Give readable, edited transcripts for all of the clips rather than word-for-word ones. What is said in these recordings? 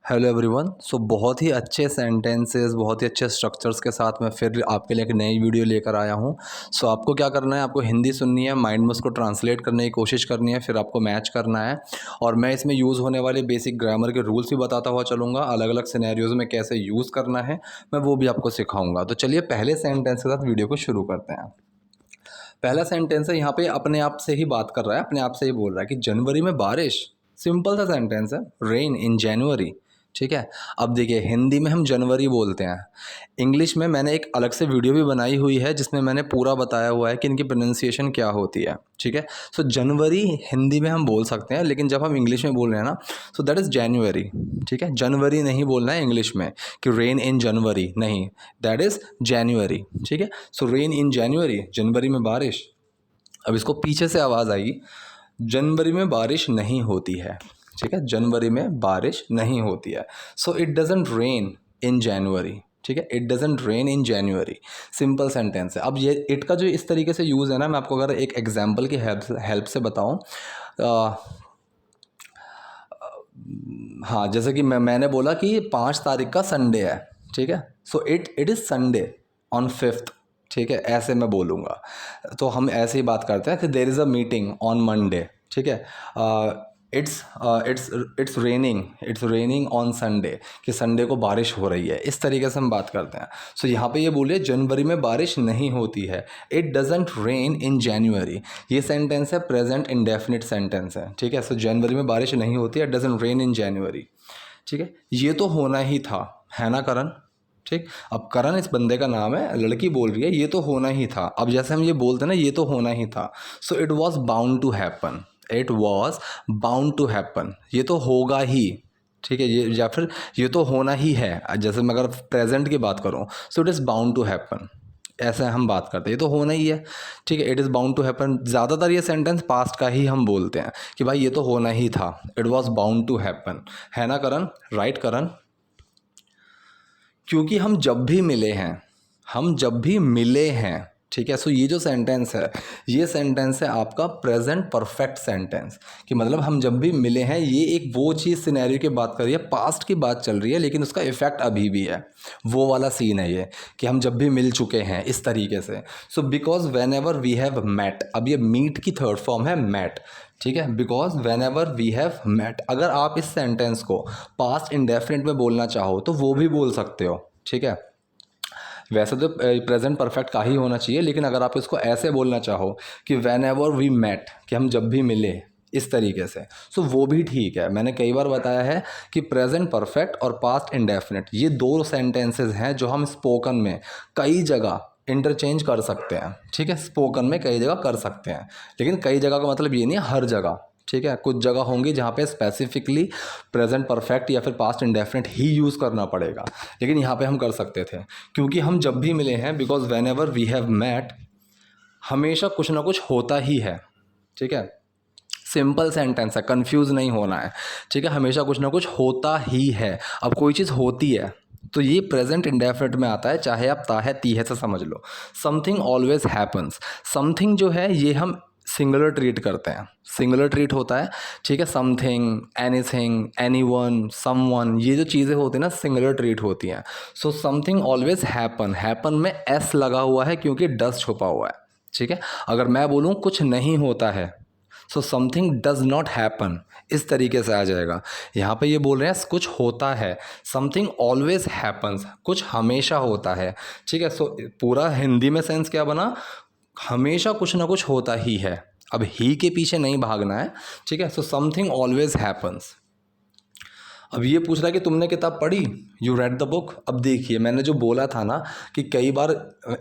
Hello everyone. बहुत ही अच्छे sentences, बहुत ही अच्छे स्ट्रक्चर्स के साथ मैं फिर आपके लिए एक नई वीडियो लेकर आया हूँ। आपको क्या करना है, आपको हिंदी सुननी है, माइंड में उसको ट्रांसलेट करने की कोशिश करनी है, फिर आपको मैच करना है। और मैं इसमें यूज़ होने वाले बेसिक ग्रामर के रूल्स भी बताता हुआ चलूँगा। अलग अलग सिनेरियोज़ में कैसे यूज़ करना है मैं वो भी आपको सिखाऊँगा। तो चलिए पहले सेंटेंस के साथ वीडियो को शुरू करते हैं। पहला सेंटेंस है, यहाँ पे अपने आप से ही बात कर रहा है, अपने आप से ही बोल रहा है कि जनवरी में बारिश। सिंपल सा सेंटेंस है, रेन इन जनवरी। ठीक है। अब देखिए हिंदी में हम जनवरी बोलते हैं, इंग्लिश में मैंने एक अलग से वीडियो भी बनाई हुई है जिसमें मैंने पूरा बताया हुआ है कि इनकी प्रोनाउंसिएशन क्या होती है। ठीक है। जनवरी हिंदी में हम बोल सकते हैं, लेकिन जब हम इंग्लिश में बोल रहे हैं ना, दैट इज़ जनवरी। ठीक है। जनवरी नहीं बोलना है इंग्लिश में कि रेन इन जनवरी, नहीं, दैट इज़ जनवरी। ठीक है। रेन इन जनवरी, जनवरी में बारिश। अब इसको पीछे से आवाज़ आएगी, जनवरी में बारिश नहीं होती है। ठीक है। जनवरी में बारिश नहीं होती है। इट डजेंट रेन इन जनवरी। ठीक है। It doesn't rain in January. Simple sentence है। अब ये इट का जो इस तरीके से यूज़ है ना, मैं आपको अगर एक एग्जांपल की हेल्प से बताऊं, हाँ, जैसे कि मैंने बोला कि 5 तारीख का संडे है। ठीक है। It is Sunday on 5th। ठीक है, ऐसे मैं बोलूँगा। तो हम ऐसे ही बात करते हैं कि there is a meeting on Monday. ठीक है। It's it's raining on Sunday, कि संडे को बारिश हो रही है। इस तरीके से हम बात करते हैं। यहाँ पे ये बोलिए जनवरी में बारिश नहीं होती है, इट डजेंट रेन इन जनवरी। ये सेंटेंस है प्रेजेंट इंडेफिनिट सेंटेंस है। ठीक है। जनवरी में बारिश नहीं होती है, इट डजेंट रेन इन जनवरी। ठीक है। ये तो होना ही था, है ना करण। ठीक। अब करण इस बंदे का नाम है, लड़की बोल रही है ये तो होना ही था। अब जैसे हम ये बोलते हैं ना, ये तो होना ही था, it was bound to happen. It was bound to happen, ये तो होगा ही। ठीक है। ये या फिर ये तो होना ही है, जैसे मैं अगर प्रेजेंट की बात करूँ, it is bound to happen. ऐसे हम बात करते हैं, ये तो होना ही है। ठीक है। It is bound to happen, ज़्यादातर ये सेंटेंस पास्ट का ही हम बोलते हैं कि भाई ये तो होना ही था, it was bound to happen. है ना करण, राइट करण। क्योंकि हम जब भी मिले हैं, हम जब भी मिले हैं। ठीक है। ये जो सेंटेंस है, ये सेंटेंस है आपका प्रेजेंट परफेक्ट सेंटेंस, कि मतलब हम जब भी मिले हैं, ये एक वो चीज़ सिनेरियो की बात कर रही है, पास्ट की बात चल रही है, लेकिन उसका इफेक्ट अभी भी है। वो वाला सीन है ये, कि हम जब भी मिल चुके हैं, इस तरीके से। Because whenever we have met, अब ये मीट की थर्ड फॉर्म है मेट। ठीक है। Because whenever we have met, अगर आप इस सेंटेंस को पास्ट इंडेफिनिट में बोलना चाहो तो वो भी बोल सकते हो। ठीक है। वैसे तो प्रेजेंट परफेक्ट का ही होना चाहिए, लेकिन अगर आप इसको ऐसे बोलना चाहो कि वेन एवर वी मेट, कि हम जब भी मिले, इस तरीके से, वो भी ठीक है। मैंने कई बार बताया है कि प्रेजेंट परफेक्ट और पास्ट इंडेफिनिट, ये दो सेंटेंसेस हैं जो हम स्पोकन में कई जगह इंटरचेंज कर सकते हैं। ठीक है। स्पोकन में कई जगह कर सकते हैं, लेकिन कई जगह का मतलब ये नहीं है हर जगह। ठीक है। कुछ जगह होंगी जहाँ पे स्पेसिफिकली प्रेजेंट परफेक्ट या फिर पास्ट इंडेफिनिट ही यूज़ करना पड़ेगा, लेकिन यहाँ पे हम कर सकते थे, क्योंकि हम जब भी मिले हैं, because whenever we have met, हमेशा कुछ ना कुछ होता ही है। ठीक है। सिंपल सेंटेंस है, कंफ्यूज नहीं होना है। ठीक है। हमेशा कुछ ना कुछ होता ही है। अब कोई चीज़ होती है तो ये प्रेजेंट इंडेफिनिट में आता है, चाहे आप ता है ती है से समझ लो। समथिंग ऑलवेज हैपन्स, समथिंग जो है ये हम सिंगुलर ट्रीट करते हैं, सिंगुलर ट्रीट होता है। ठीक है। समथिंग, एनीथिंग, एनीवन, समवन, ये जो चीज़ें होती हैं ना, सिंगुलर ट्रीट होती हैं। समथिंग ऑलवेज हैपन, हैपन में एस लगा हुआ है क्योंकि डस छुपा हुआ है। ठीक है। अगर मैं बोलूँ कुछ नहीं होता है, समथिंग डज नॉट हैपन, इस तरीके से आ जाएगा। यहाँ पे ये बोल रहे हैं कुछ होता है, समथिंग ऑलवेज हैपन्स, कुछ हमेशा होता है। ठीक है। पूरा हिंदी में सेंस क्या बना, हमेशा कुछ ना कुछ होता ही है। अब ही के पीछे नहीं भागना है। ठीक है। Something always happens. अब ये पूछ रहा है कि तुमने किताब पढ़ी, यू रेड द बुक। अब देखिए मैंने जो बोला था ना कि कई बार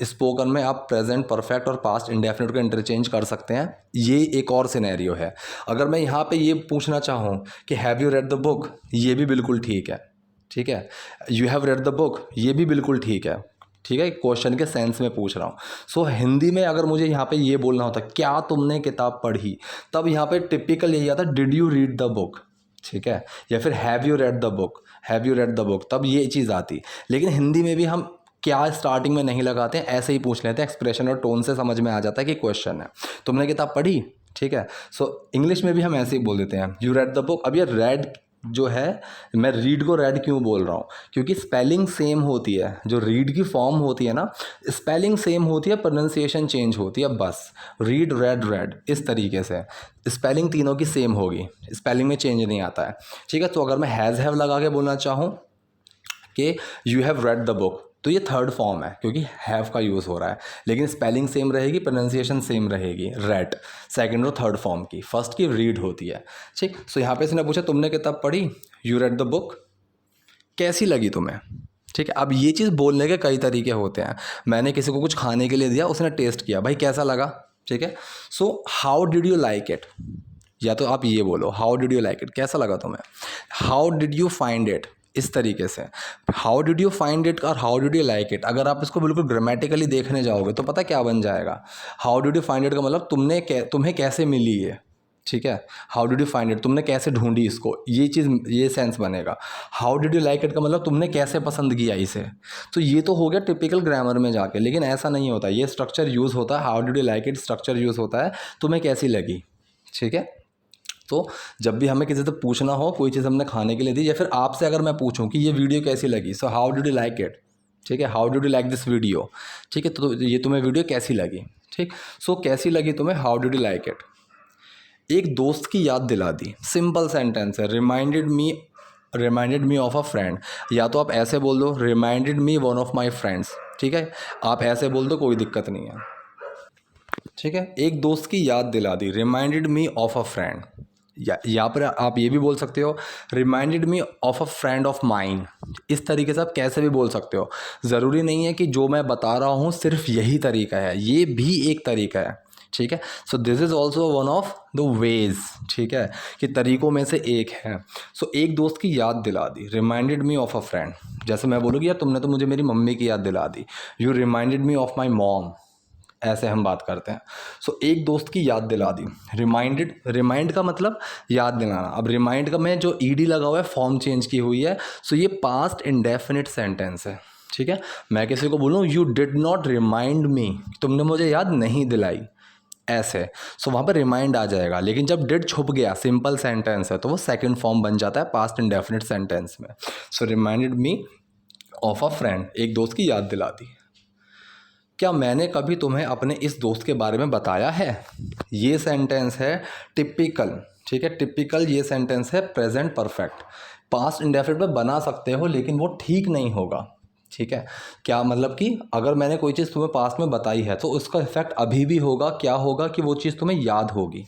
स्पोकन में आप प्रेजेंट परफेक्ट और पास्ट इंडेफिनिट को इंटरचेंज कर सकते हैं, ये एक और सिनेरियो है। अगर मैं यहाँ पे ये पूछना चाहूँ कि have you read the book, ये भी बिल्कुल ठीक है। ठीक है। You have read the book, ये भी बिल्कुल ठीक है। ठीक है। क्वेश्चन के सेंस में पूछ रहा हूँ। हिंदी में अगर मुझे यहाँ पे ये बोलना होता क्या तुमने किताब पढ़ी, तब यहाँ पे टिपिकल यही आता did you read the book. ठीक है। या फिर have you read the book, have you read the book, तब ये चीज़ आती। लेकिन हिंदी में भी हम क्या स्टार्टिंग में नहीं लगाते हैं, ऐसे ही पूछ लेते हैं, एक्सप्रेशन और टोन से समझ में आ जाता है कि क्वेश्चन है, तुमने किताब पढ़ी। ठीक है। इंग्लिश में भी हम ऐसे ही बोल देते हैं यू रेड द बुक। अब ये रेड जो है, मैं रीड को रेड क्यों बोल रहा हूँ, क्योंकि स्पेलिंग सेम होती है, जो रीड की फॉर्म होती है ना, स्पेलिंग सेम होती है, प्रोनाउंसिएशन चेंज होती है बस। रीड, रेड, रेड, इस तरीके से स्पेलिंग तीनों की सेम होगी, स्पेलिंग में चेंज नहीं आता है, ठीक है। तो अगर मैं हैज़ हैव लगा के बोलना चाहूँ कि you have read the book, तो ये थर्ड फॉर्म है क्योंकि हैव का यूज़ हो रहा है, लेकिन स्पेलिंग सेम रहेगी, प्रोनाउंसिएशन सेम रहेगी, रेड सेकंड और थर्ड फॉर्म की, फर्स्ट की रीड होती है, ठीक। सो यहाँ पे इसने पूछा तुमने किताब पढ़ी, यू रेड द बुक, कैसी लगी तुम्हें, ठीक है। अब ये चीज़ बोलने के कई तरीके होते हैं। मैंने किसी को कुछ खाने के लिए दिया, उसने टेस्ट किया, भाई कैसा लगा, ठीक है। So how did you like it, या तो आप ये बोलो how did you like it, कैसा लगा तुम्हें, how did you find it, इस तरीके से। How did you find it और how did you like it, अगर आप इसको बिल्कुल ग्रामेटिकली देखने जाओगे तो पता क्या बन जाएगा, how did you find it का मतलब तुम्हें कैसे मिली ये, ठीक है। How did you find it, तुमने कैसे ढूंढी इसको, ये चीज़, ये सेंस बनेगा। How did you like it का मतलब तुमने कैसे पसंद किया इसे। तो ये तो हो गया टिपिकल ग्रामर में जाके, लेकिन ऐसा नहीं होता, ये स्ट्रक्चर यूज़ होता है, how did you like it structure use होता है, तुम्हें कैसी लगी, ठीक है। तो जब भी हमें किसी से पूछना हो, कोई चीज़ हमने खाने के लिए दी, या फिर आपसे अगर मैं पूछूं कि ये वीडियो कैसी लगी, सो how did you like it, ठीक है, how did you like this video, ठीक है। तो ये तुम्हें वीडियो कैसी लगी, ठीक। सो कैसी लगी तुम्हें, how did you like it. एक दोस्त की याद दिला दी, सिंपल सेंटेंस है, reminded me of a friend, या तो आप ऐसे बोल दो reminded me one of my friends, ठीक है, आप ऐसे बोल दो, कोई दिक्कत नहीं है, ठीक है। एक दोस्त की याद दिला दी, reminded me of a friend, या यहाँ पर आप ये भी बोल सकते हो reminded me of a friend of mine, इस तरीके से आप कैसे भी बोल सकते हो। ज़रूरी नहीं है कि जो मैं बता रहा हूँ सिर्फ यही तरीका है, ये भी एक तरीका है, ठीक है। So this is also one of the ways, ठीक है, कि तरीक़ों में से एक है। सो एक दोस्त की याद दिला दी, reminded me of a friend, जैसे मैं बोलूँगी यार तुमने तो मुझे मेरी मम्मी की याद दिला दी, you reminded me of my mom, ऐसे हम बात करते हैं। सो एक दोस्त की याद दिला दी, रिमाइंड का मतलब याद दिलाना। अब रिमाइंड का में जो ईडी लगा हुआ है, फॉर्म चेंज की हुई है, सो ये पास्ट इंडेफिनिट सेंटेंस है, ठीक है। मैं किसी को बोलूँ you did not remind me, तुमने मुझे याद नहीं दिलाई, ऐसे, सो वहाँ पर रिमाइंड आ जाएगा। लेकिन जब डिड छुप गया, सिंपल सेंटेंस है, तो वो सेकंड फॉर्म बन जाता है पास्ट इंडेफिनिट सेंटेंस में। So reminded me of a friend, एक दोस्त की याद दिला दी। क्या मैंने कभी तुम्हें अपने इस दोस्त के बारे में बताया है, ये सेंटेंस है टिपिकल, ठीक है। टिपिकल ये सेंटेंस है प्रेजेंट परफेक्ट, पास्ट इंडेफिनिट में बना सकते हो लेकिन वो ठीक नहीं होगा, ठीक है। क्या मतलब कि अगर मैंने कोई चीज़ तुम्हें पास्ट में बताई है तो उसका इफेक्ट अभी भी होगा, क्या होगा कि वो चीज़ तुम्हें याद होगी,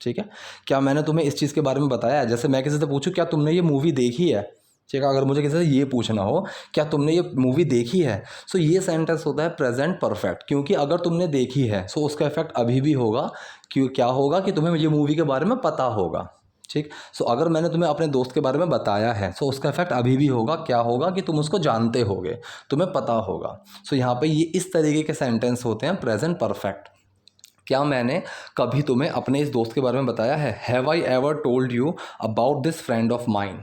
ठीक है। क्या मैंने तुम्हें इस चीज़ के बारे में बताया है, जैसे मैं किसी से पूछूं क्या तुमने ये मूवी देखी है, ठीक है। अगर मुझे किसी से ये पूछना हो क्या तुमने ये मूवी देखी है, सो ये सेंटेंस होता है प्रेजेंट परफेक्ट, क्योंकि अगर तुमने देखी है सो उसका इफेक्ट अभी भी होगा, क्यों, क्या होगा कि तुम्हें ये मूवी के बारे में पता होगा, ठीक। सो अगर मैंने तुम्हें अपने दोस्त के बारे में बताया है सो उसका इफेक्ट अभी भी होगा, क्या होगा कि तुम उसको जानते होगे, तुम्हें पता होगा। सो यहाँ पे ये इस तरीके के सेंटेंस होते हैं प्रेजेंट परफेक्ट। क्या मैंने कभी तुम्हें अपने इस दोस्त के बारे में बताया है, have I ever told you about this friend of mine,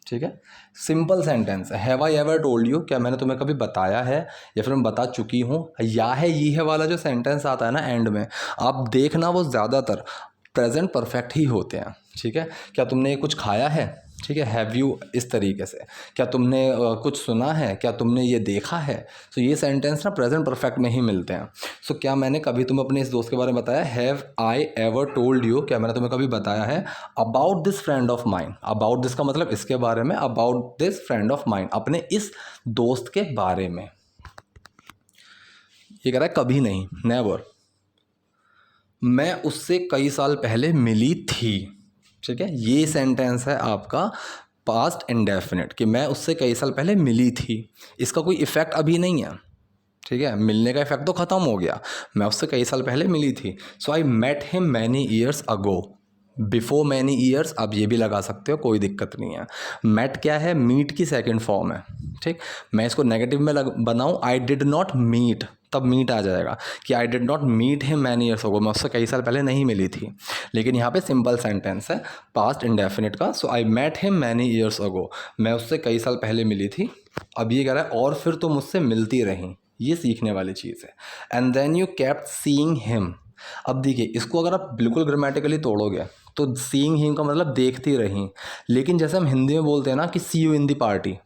ठीक है। सिंपल सेंटेंस है, have I ever told you, क्या मैंने तुम्हें कभी बताया है या फिर मैं बता चुकी हूँ। या है ये है वाला जो सेंटेंस आता है ना एंड में, आप देखना वो ज़्यादातर प्रेजेंट परफेक्ट ही होते हैं, ठीक है। क्या तुमने ये कुछ खाया है, ठीक है, हैव यू, इस तरीके से। क्या तुमने कुछ सुना है, क्या तुमने ये देखा है, तो ये सेंटेंस ना प्रेजेंट परफेक्ट में ही मिलते हैं। सो क्या मैंने कभी तुम्हें अपने इस दोस्त के बारे में बताया, have I ever told you, क्या मैंने तुम्हें कभी बताया है about this friend of mine, about this का मतलब इसके बारे में, about this friend of mine, अपने इस दोस्त के बारे में। ये कह रहा है कभी नहीं, नेवर। मैं उससे कई साल पहले मिली थी, ठीक है। ये सेंटेंस है आपका पास्ट इंडेफिनिट कि मैं उससे कई साल पहले मिली थी, इसका कोई इफ़ेक्ट अभी नहीं है, ठीक है। मिलने का इफेक्ट तो ख़त्म हो गया, मैं उससे कई साल पहले मिली थी। So I met him many years ago, before many years आप ये भी लगा सकते हो, कोई दिक्कत नहीं है। मेट क्या है, मीट की सेकंड फॉर्म है, ठीक। मैं इसको नेगेटिव में बनाऊँ, आई डिड नॉट मीट, तब मीट आ जाएगा कि I did not meet him many years ago, मैं उससे कई साल पहले नहीं मिली थी। लेकिन यहाँ पे सिंपल सेंटेंस है पास्ट इंडेफिनिट का, so I met him many years ago, मैं उससे कई साल पहले मिली थी। अब ये कह रहा है और फिर तुम मुझसे मिलती रहीं, ये सीखने वाली चीज़ है। And then you kept seeing him. अब देखिए इसको अगर आप बिल्कुल ग्रामेटिकली तोड़ोगे तो सीइंग हिम का मतलब देखती रहीं। लेकिन जैसे हम हिंदी में बोलते हैं ना कि सी यू इन दी पार्टी,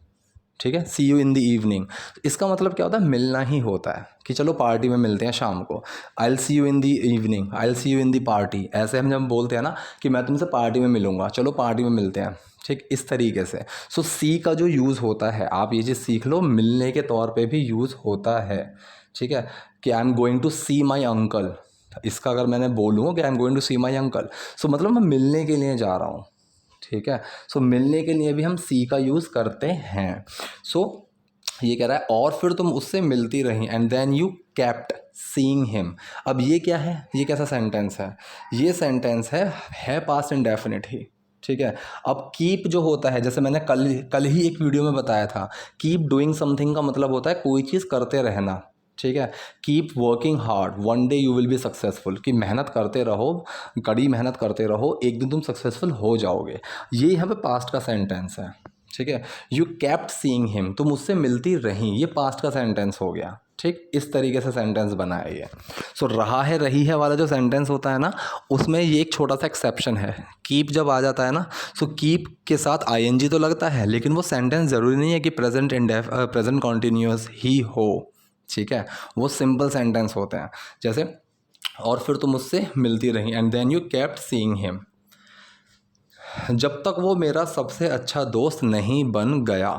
ठीक है, सी यू इन दी इवनिंग, इसका मतलब क्या होता है, मिलना ही होता है कि चलो पार्टी में मिलते हैं शाम को। I will see you in the evening, I will see you in the party, ऐसे हम जब बोलते हैं ना कि मैं तुमसे पार्टी में मिलूंगा, चलो पार्टी में मिलते हैं, ठीक, इस तरीके से। सो सी का जो यूज़ होता है, आप ये चीज़ सीख लो, मिलने के तौर पे भी यूज़ होता है, ठीक है, कि I am going to see my uncle, इसका अगर मैंने बोलूँ कि I am going to see my uncle, so मतलब मैं मिलने के लिए जा रहा हूँ, ठीक है। सो मिलने के लिए भी हम सी का यूज़ करते हैं। सो ये कह रहा है और फिर तुम उससे मिलती रही and then you kept seeing him. अब ये क्या है, ये कैसा सेंटेंस है, ये सेंटेंस है पास्ट इंडेफिनिट ही, ठीक है। अब कीप जो होता है, जैसे मैंने कल ही एक वीडियो में बताया था, कीप डूइंग समथिंग का मतलब होता है कोई चीज़ करते रहना, ठीक है। Keep working hard, one day you will be successful, कि मेहनत करते रहो, कड़ी मेहनत करते रहो, एक दिन तुम सक्सेसफुल हो जाओगे। ये यहाँ पे पास्ट का सेंटेंस है, ठीक है। यू केप्ट सीइंग हिम, तुम उससे मिलती रहीं, ये पास्ट का सेंटेंस हो गया, ठीक, इस तरीके से सेंटेंस बना है ये। सो रहा है रही है वाला जो सेंटेंस होता है ना, उसमें ये एक छोटा सा एक्सेप्शन है। कीप जब आ जाता है ना, सो कीप के साथ आईएनजी तो लगता है, लेकिन वो सेंटेंस ज़रूरी नहीं है कि प्रेजेंट कॉन्टिन्यूअस ही हो, ठीक है, वो सिंपल सेंटेंस होते हैं। जैसे और फिर तुम उससे मिलती रही and then you kept seeing him, जब तक वो मेरा सबसे अच्छा दोस्त नहीं बन गया,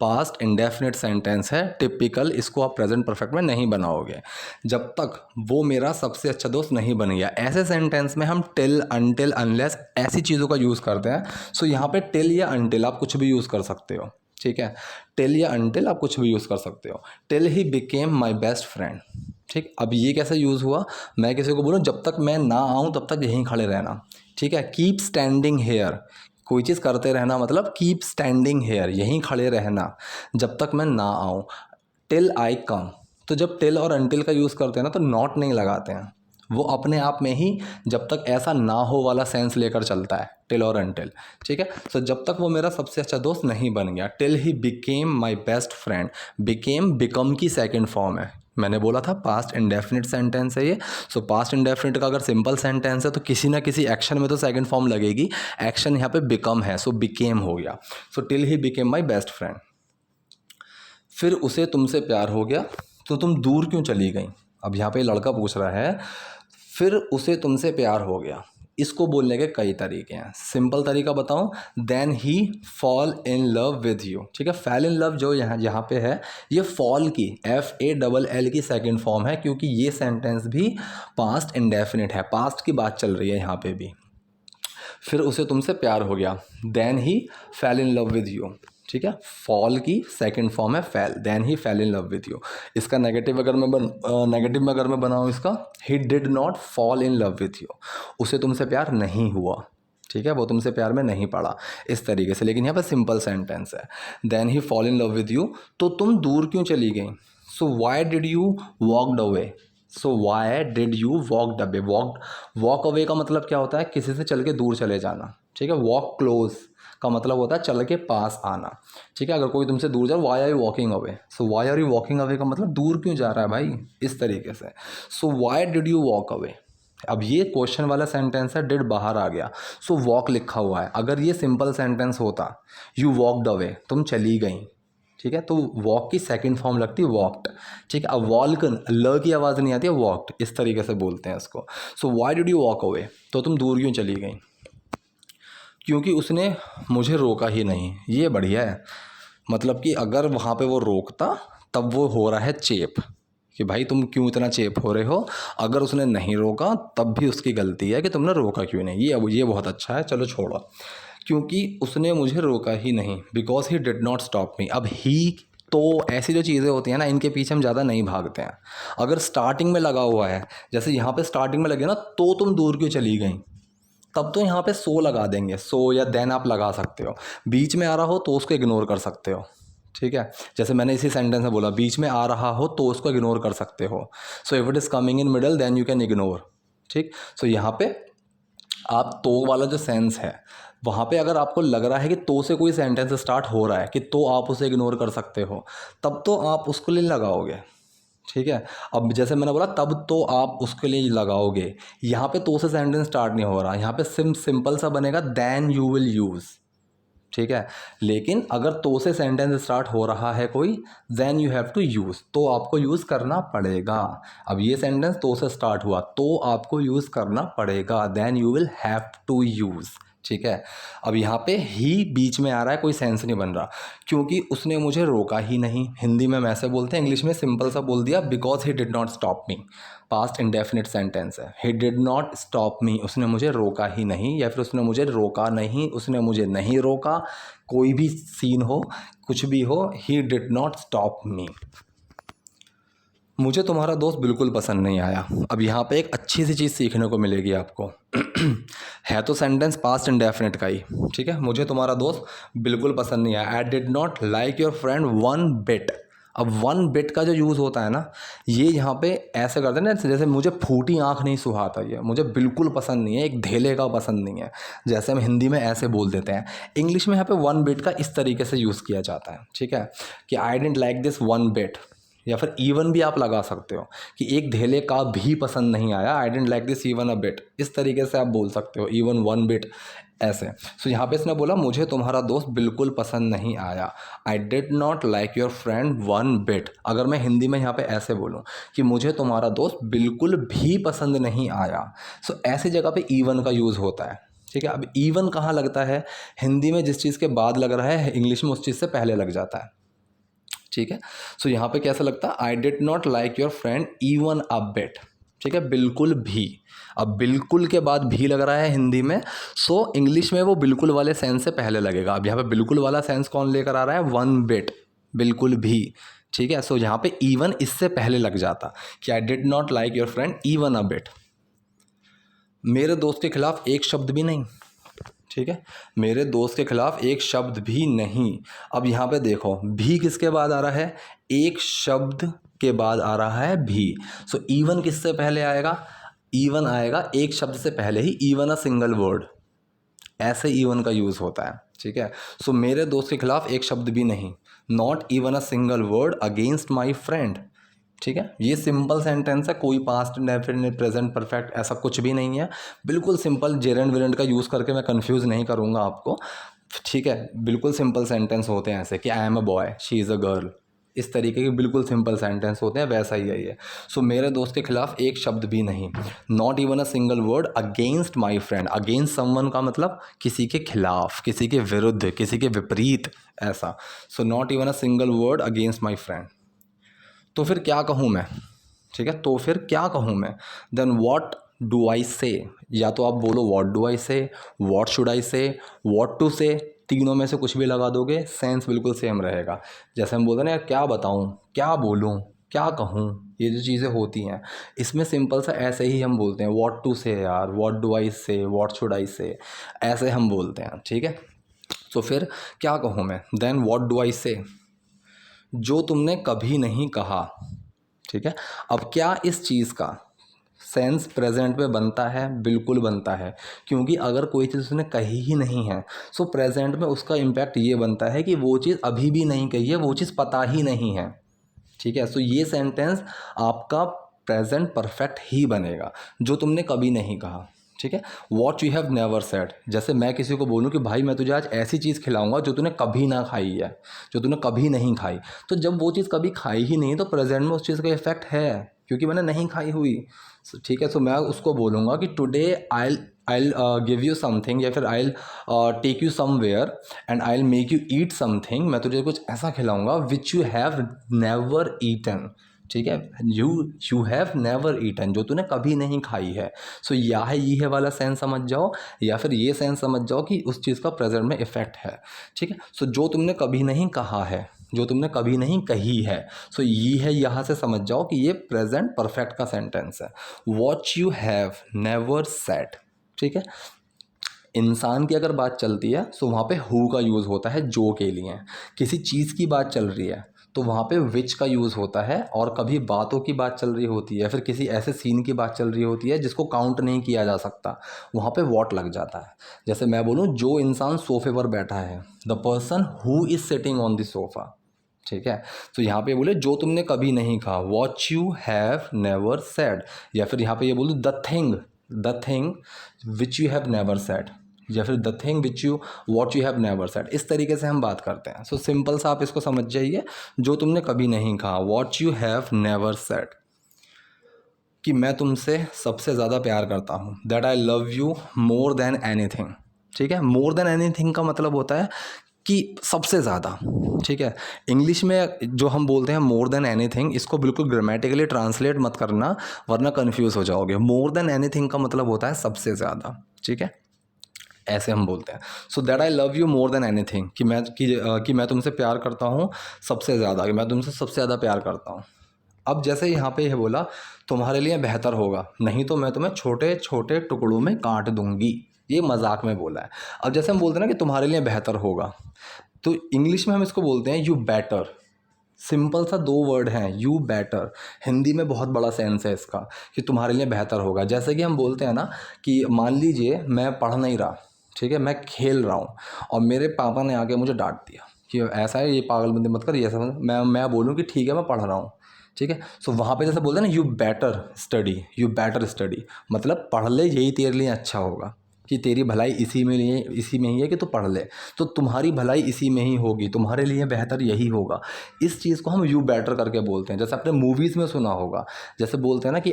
पास्ट इंडेफिनिट सेंटेंस है, टिपिकल, इसको आप प्रेजेंट परफेक्ट में नहीं बनाओगे। जब तक वो मेरा सबसे अच्छा दोस्त नहीं बन गया, ऐसे सेंटेंस में हम टिल, अनटिल, अनलेस ऐसी चीज़ों का यूज़ करते हैं। सो यहाँ पे टिल या अनटिल आप कुछ भी यूज़ कर सकते हो, ठीक है, टिल या अनटिल आप कुछ भी यूज़ कर सकते हो। Till he became my best friend, ठीक। अब ये कैसे यूज़ हुआ, मैं किसी को बोलूँ जब तक मैं ना आऊँ तब तक यहीं खड़े रहना, ठीक है। कीप स्टैंडिंग हेयर, कोई चीज़ करते रहना मतलब कीप स्टैंडिंग हेयर, यहीं खड़े रहना जब तक मैं ना आऊँ। टिल आई कम, तो जब टिल और अनटिल का यूज़ करते हैं ना तो नॉट नहीं लगाते हैं, वो अपने आप में ही जब तक ऐसा ना हो वाला सेंस लेकर चलता है, टिल और अनटिल, ठीक है। तो जब तक वो मेरा सबसे अच्छा दोस्त नहीं बन गया, till he became my best friend, became become की सेकेंड फॉर्म है, मैंने बोला था पास्ट इंडेफिनिट सेंटेंस है ये। सो पास्ट इंडेफिनिट का अगर सिंपल सेंटेंस है तो किसी ना किसी एक्शन में तो सेकंड फॉर्म लगेगी, एक्शन यहाँ पे बिकम है, सो बिकेम हो गया। So till he became my best friend, फिर उसे तुमसे प्यार हो गया तो तुम दूर क्यों चली गई। अब यहाँ पे लड़का पूछ रहा है फिर उसे तुमसे प्यार हो गया, इसको बोलने के कई तरीके हैं। सिंपल तरीका बताऊं, then he fall in love with you, ठीक है। फैल इन लव जो यहाँ पे है, ये फॉल की FALL की सेकंड फॉर्म है, क्योंकि ये सेंटेंस भी पास्ट इंडेफिनिट है, पास्ट की बात चल रही है यहाँ पे भी। फिर उसे तुमसे प्यार हो गया, देन ही फैल इन लव विद यू, ठीक है। फॉल की सेकंड फॉर्म है फैल, देन ही फैल इन लव विद यू। इसका नेगेटिव नेगेटिव में अगर मैं बनाऊँ इसका, ही did not fall in love with you, उसे तुमसे प्यार नहीं हुआ, ठीक है, वो तुमसे प्यार में नहीं पड़ा, इस तरीके से। लेकिन यहाँ पर सिंपल सेंटेंस है, then he fall in love with you, तो तुम दूर क्यों चली गई। So why did you walked away, so why did you walked away, walk away का मतलब क्या होता है, किसी से चल के दूर चले जाना, ठीक है। वॉक क्लोज का मतलब होता है चल के पास आना, ठीक है। अगर कोई तुमसे दूर जाए, why are you walking away, so why are you walking away का मतलब दूर क्यों जा रहा है भाई, इस तरीके से। So why did you walk away, अब ये क्वेश्चन वाला सेंटेंस है, डिड बाहर आ गया, सो वॉक लिखा हुआ है। अगर ये सिंपल सेंटेंस होता, यू वॉकड अवे, तुम चली गई, ठीक है, तो वॉक की सेकंड फॉर्म लगती है वॉकड, ठीक है। अब वॉल्क, ल की आवाज़ नहीं आती है, वॉकड, इस तरीके से बोलते हैं इसको। So why did you walk away, तो तुम दूर क्यों चली गई, क्योंकि उसने मुझे रोका ही नहीं, ये बढ़िया है। मतलब कि अगर वहाँ पे वो रोकता तब वो हो रहा है चेप, कि भाई तुम क्यों इतना चेप हो रहे हो। अगर उसने नहीं रोका तब भी उसकी गलती है कि तुमने रोका क्यों नहीं, ये बहुत अच्छा है, चलो छोड़ो। क्योंकि उसने मुझे रोका ही नहीं, because he did not stop मी। अब ही तो ऐसी जो चीज़ें होती हैं ना, इनके पीछे हम ज़्यादा नहीं भागते हैं। अगर स्टार्टिंग में लगा हुआ है, जैसे यहाँ पे स्टार्टिंग में लगे ना, तो तुम दूर क्यों चली गई, तब तो यहाँ पे सो लगा देंगे, सो या देन आप लगा सकते हो। बीच में आ रहा हो तो उसको इग्नोर कर सकते हो, ठीक है। जैसे मैंने इसी सेंटेंस में बोला, बीच में आ रहा हो तो उसको इग्नोर कर सकते हो। So if it is coming in middle then you can ignore, ठीक। सो यहाँ पे आप तो वाला जो सेंस है, वहाँ पे अगर आपको लग रहा है कि तो से कोई सेंटेंस स्टार्ट हो रहा है, कि तो आप उसे इग्नोर कर सकते हो, तब तो आप उसको ले लगाओगे, ठीक है। अब जैसे मैंने बोला तब तो आप उसके लिए लगाओगे, यहाँ पे तो से सेंटेंस स्टार्ट नहीं हो रहा, यहाँ पे सिंपल सा बनेगा देन यू विल यूज़, ठीक है। लेकिन अगर तो से सेंटेंस स्टार्ट हो रहा है कोई, then you have to use, तो आपको यूज़ करना पड़ेगा। अब ये सेंटेंस तो से स्टार्ट हुआ तो आपको यूज़ करना पड़ेगा, then you will have to use, ठीक है। अब यहाँ पे ही बीच में आ रहा है, कोई सेंस नहीं बन रहा, क्योंकि उसने मुझे रोका ही नहीं। हिंदी में हम ऐसे बोलते हैं, इंग्लिश में सिंपल सा बोल दिया, because he did not stop me. Past indefinite sentence है, he did not stop me, उसने मुझे रोका ही नहीं, या फिर उसने मुझे रोका नहीं, उसने मुझे नहीं रोका, कोई भी सीन हो, कुछ भी हो, ही डिड नॉट स्टॉप मी। मुझे तुम्हारा दोस्त बिल्कुल पसंद नहीं आया। अब यहाँ पे एक अच्छी सी चीज़ सीखने को मिलेगी आपको। है तो सेंटेंस पास्ट इंडेफिनिट का ही, ठीक है। मुझे तुम्हारा दोस्त बिल्कुल पसंद नहीं आया, आई did not like your friend one bit. अब वन बिट का जो यूज़ होता है ना, ये यहाँ पे ऐसे करते हैं ना, जैसे मुझे फूटी आँख नहीं सुहाता, ये मुझे बिल्कुल पसंद नहीं है, एक धेले का पसंद नहीं है, जैसे हम हिंदी में ऐसे बोल देते हैं। इंग्लिश में यहाँ पे वन बिट का इस तरीके से यूज़ किया जाता है, ठीक है, कि I didn't like this one bit, या फिर इवन भी आप लगा सकते हो कि एक धेले का भी पसंद नहीं आया, I didn't like this even a bit, इस तरीके से आप बोल सकते हो, इवन वन बिट ऐसे। सो यहाँ पे इसने बोला मुझे तुम्हारा दोस्त बिल्कुल पसंद नहीं आया, आई did not like your friend one bit. अगर मैं हिंदी में यहाँ पे ऐसे बोलूँ कि मुझे तुम्हारा दोस्त बिल्कुल भी पसंद नहीं आया, सो ऐसी जगह पे इवन का यूज़ होता है, ठीक है। अब इवन कहाँ लगता है, हिंदी में जिस चीज़ के बाद लग रहा है, इंग्लिश में उस चीज़ से पहले लग जाता है, ठीक है। सो यहाँ पे कैसा लगता है, आई did not like your friend even a bit, ठीक है, बिल्कुल भी। अब बिल्कुल के बाद भी लग रहा है हिंदी में, सो इंग्लिश में वो बिल्कुल वाले सेंस से पहले लगेगा। अब यहाँ पे बिल्कुल वाला सेंस कौन लेकर आ रहा है, वन बिट, बिल्कुल भी, ठीक है। सो यहाँ पे इवन इससे पहले लग जाता कि I did not like your friend even a bit. मेरे दोस्त के खिलाफ एक शब्द भी नहीं, ठीक है, मेरे दोस्त के खिलाफ एक शब्द भी नहीं। अब यहाँ पे देखो भी किसके बाद आ रहा है, एक शब्द के बाद आ रहा है भी। सो इवन किससे पहले आएगा, इवन आएगा एक शब्द से पहले ही, इवन अ सिंगल वर्ड, ऐसे इवन का यूज़ होता है, ठीक है। सो मेरे दोस्त के खिलाफ एक शब्द भी नहीं, not even a single word against my friend, ठीक है। ये सिंपल सेंटेंस है, कोई पास्ट इंडेफिनिट प्रेजेंट परफेक्ट ऐसा कुछ भी नहीं है, बिल्कुल सिंपल, जेरेंड विरेंड का यूज़ करके मैं कंफ्यूज नहीं करूँगा आपको, ठीक है। बिल्कुल सिंपल सेंटेंस होते हैं ऐसे कि I am a boy she is a girl, इस तरीके के बिल्कुल सिंपल सेंटेंस होते हैं, वैसा ही है ये। सो मेरे दोस्त के खिलाफ एक शब्द भी नहीं, not even a single word against my friend, against someone का मतलब किसी के खिलाफ, किसी के विरुद्ध, किसी के विपरीत, ऐसा। So not even a single word against my friend. तो फिर क्या कहूँ मैं, ठीक है, तो फिर क्या कहूँ मैं, देन वॉट डू आई से, या तो आप बोलो वॉट डू आई से, वॉट शुड आई से, वॉट टू से, तीनों में से कुछ भी लगा दोगे, सेंस बिल्कुल सेम रहेगा। जैसे हम बोलते हैं ना यार, क्या बताऊँ, क्या बोलूँ, क्या कहूँ, ये जो चीज़ें होती हैं, इसमें सिंपल सा ऐसे ही हम बोलते हैं, वॉट टू से यार, वॉट डू आई से, वॉट शुड आई से, ऐसे हम बोलते हैं, ठीक है। तो फिर क्या कहूँ मैं, देन वॉट डू आई से, जो तुमने कभी नहीं कहा, ठीक है। अब क्या इस चीज़ का सेंस प्रेजेंट में बनता है, बिल्कुल बनता है, क्योंकि अगर कोई चीज़ उसने कही ही नहीं है, सो प्रेजेंट में उसका इम्पैक्ट ये बनता है कि वो चीज़ अभी भी नहीं कही है, वो चीज़ पता ही नहीं है, ठीक है। सो ये सेंटेंस आपका प्रेजेंट परफेक्ट ही बनेगा, जो तुमने कभी नहीं कहा, ठीक है। What you have never said, जैसे मैं किसी को बोलूँ कि भाई मैं तुझे आज ऐसी चीज़ खिलाऊंगा जो तूने कभी ना खाई है, जो तूने कभी नहीं खाई, तो जब वो चीज़ कभी खाई ही नहीं, तो प्रेजेंट में उस चीज़ का इफेक्ट है, क्योंकि मैंने नहीं खाई हुई, ठीक है। सो मैं उसको बोलूँगा कि today I'll give you something, या फिर I'll take you somewhere and I'll make you eat something, मैं तुझे कुछ ऐसा खिलाऊंगा which you have never eaten, ठीक है, यू हैव नेवर ईटन, जो तूने कभी नहीं खाई है। सो या है ये है वाला सेंस समझ जाओ, या फिर ये सेंस समझ जाओ कि उस चीज़ का प्रेजेंट में इफेक्ट है, ठीक है। सो जो तुमने कभी नहीं कहा है, जो तुमने कभी नहीं कही है, सो ये है, यहाँ से समझ जाओ कि ये प्रेजेंट परफेक्ट का सेंटेंस है। What you have never said, ठीक है। इंसान की अगर बात चलती है, सो वहाँ पे हु का यूज़ होता है जो के लिए, किसी चीज़ की बात चल रही है तो वहाँ पे विच का यूज़ होता है, और कभी बातों की बात चल रही होती है, फिर किसी ऐसे सीन की बात चल रही होती है जिसको काउंट नहीं किया जा सकता, वहाँ पे वॉट लग जाता है। जैसे मैं बोलूँ जो इंसान सोफे पर बैठा है, the person who is sitting on the sofa, ठीक है। तो यहाँ पे बोले जो तुमने कभी नहीं कहा, what you have never said, या फिर यहाँ पे ये बोलो the thing which you have never said, या फिर the thing which you what you have never said. इस तरीके से हम बात करते हैं। सो सिंपल सा आप इसको समझ जाइए, जो तुमने कभी नहीं कहा, what you have never said, कि मैं तुमसे सबसे ज़्यादा प्यार करता हूँ, that I love you more than anything. ठीक है, मोर देन एनीथिंग का मतलब होता है कि सबसे ज़्यादा। ठीक है, इंग्लिश में जो हम बोलते हैं मोर देन एनीथिंग, इसको बिल्कुल ग्रामेटिकली ट्रांसलेट मत करना वरना कंफ्यूज हो जाओगे। मोर देन एनीथिंग का मतलब होता है सबसे ज़्यादा। ठीक है, ऐसे हम बोलते हैं। So that I love you more than anything, कि मैं तुमसे प्यार करता हूँ सबसे ज़्यादा, कि मैं तुमसे सबसे ज़्यादा प्यार करता हूँ। अब जैसे यहाँ पे ये बोला तुम्हारे लिए बेहतर होगा, नहीं तो मैं तुम्हें छोटे छोटे टुकड़ों में काट दूंगी, ये मजाक में बोला है। अब जैसे हम बोलते हैं ना कि तुम्हारे लिए बेहतर होगा, तो इंग्लिश में हम इसको बोलते हैं यू बेटर। सिंपल सा 2 वर्ड हैं, यू बेटर। हिंदी में बहुत बड़ा सेंस है इसका, कि तुम्हारे लिए बेहतर होगा। जैसे कि हम बोलते हैं ना कि मान लीजिए मैं पढ़ नहीं रहा, ठीक है, मैं खेल रहा हूँ, और मेरे पापा ने आके मुझे डांट दिया कि ऐसा है, ये पागलबंदी मत कर, ये ऐसा मत। मैं बोलूँ कि ठीक है मैं पढ़ रहा हूँ, ठीक है। सो वहाँ पे जैसे बोलते हैं ना यू बेटर स्टडी, मतलब पढ़ ले, यही तेरे लिए अच्छा होगा, कि तेरी भलाई इसी में ही है कि तू पढ़ ले, तो तुम्हारी भलाई इसी में ही होगी, तुम्हारे लिए बेहतर यही होगा। इस चीज़ को हम यू बेटर करके बोलते हैं। जैसे आपने मूवीज़ में सुना होगा, जैसे बोलते हैं ना कि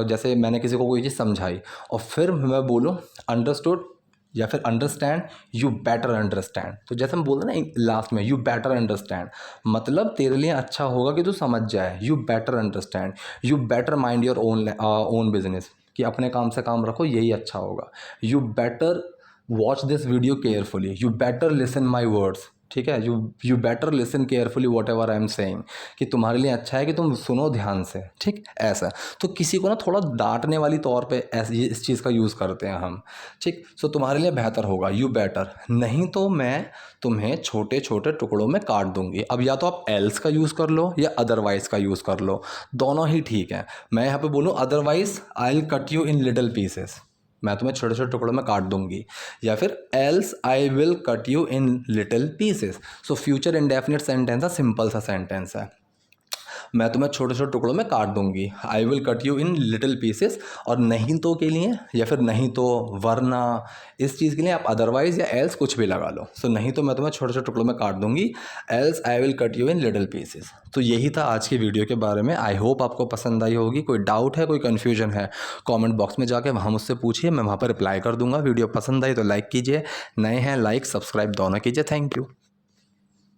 जैसे मैंने किसी को कोई चीज़ समझाई और फिर मैं बोलूँ अंडरस्टूड या फिर अंडरस्टैंड, यू बेटर अंडरस्टैंड। तो जैसे हम बोलते हैं ना लास्ट में यू बेटर अंडरस्टैंड, मतलब तेरे लिए अच्छा होगा कि तू समझ जाए। You better understand, you better mind your own business, कि अपने काम से काम रखो, यही अच्छा होगा। You better watch this video carefully, you better listen my words. ठीक है, you better listen carefully what ever I am saying, कि तुम्हारे लिए अच्छा है कि तुम सुनो ध्यान से। ठीक, ऐसा। तो किसी को ना थोड़ा डांटने वाली तौर पे ऐसे इस चीज़ का यूज़ करते हैं हम। ठीक, सो तुम्हारे लिए बेहतर होगा, यू बेटर, नहीं तो मैं तुम्हें छोटे छोटे टुकड़ों में काट दूंगी। अब या तो आप एल्स का यूज़ कर लो या अदरवाइज का यूज़ कर लो, दोनों ही ठीक है। मैं यहाँ पे बोलूँ otherwise I will cut you in little pieces, मैं तुम्हें छोटे छोटे टुकड़ों में काट दूंगी, या फिर else I will cut you in little pieces. So future indefinite sentence है, सिंपल सा सेंटेंस है, मैं तुम्हें छोटे छोटे टुकड़ों में काट दूंगी, I will cut you in little pieces. और नहीं तो के लिए या फिर नहीं तो, वरना, इस चीज़ के लिए आप अदरवाइज या एल्स कुछ भी लगा लो। सो नहीं तो मैं तुम्हें छोटे छोटे टुकड़ों में काट दूंगी, else I will cut you in little pieces. तो यही था आज की वीडियो के बारे में। आई होप आपको पसंद आई होगी। कोई डाउट है, कोई कन्फ्यूजन है, कॉमेंट बॉक्स में जाके वहाँ मुझसे पूछिए, मैं वहाँ पर रिप्लाई कर दूंगा। वीडियो पसंद आई तो लाइक कीजिए, नए हैं लाइक सब्सक्राइब दोनों कीजिए। Thank you.